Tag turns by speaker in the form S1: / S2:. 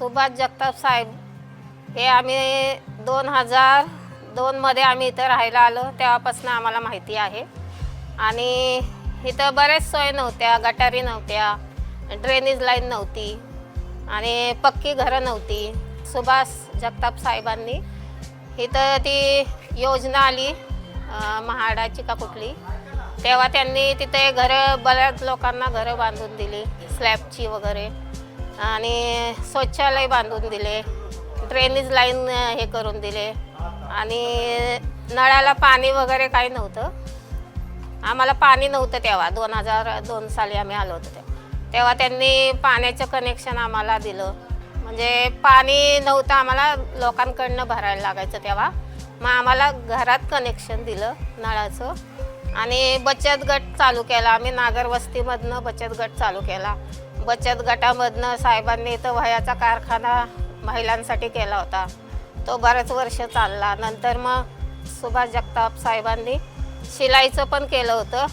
S1: सुभाष जगताप साहेब हे आम्ही 2002 मध्ये आम्ही इथं राहायला आलो तेव्हापासून आम्हाला माहिती आहे। आणि इथं बरेच सोय नव्हत्या, गटारी नव्हत्या, ड्रेनेज लाईन नव्हती आणि पक्की घरं नव्हती। सुभाष जगताप साहेबांनी इथं ती योजना आली महाडाची का कुठली, तेव्हा त्यांनी तिथे घरं बऱ्याच लोकांना घरं बांधून दिली, स्लॅबची वगैरे, आणि शौचालय बांधून दिले, ड्रेनेज लाईन हे करून दिले आणि नळाला पाणी वगैरे काही नव्हतं। आम्हाला पाणी नव्हतं तेव्हा 2002 साली आम्ही आलो होतो तेव्हा त्यांनी पाण्याचं कनेक्शन आम्हाला दिलं। म्हणजे पाणी नव्हतं, आम्हाला लोकांकडनं भरायला लागायचं तेव्हा, मग आम्हाला घरात कनेक्शन दिलं नळाचं। आणि बचत गट चालू केला आम्ही, नागर वस्तीमधनं बचत गट चालू केला। बचत गटामधनं साहेबांनी इथं वह्याचा कारखाना महिलांसाठी केला होता, तो बरेच वर्ष चालला। नंतर मग सुभाष जगताप साहेबांनी शिलाईचं पण केलं होतं।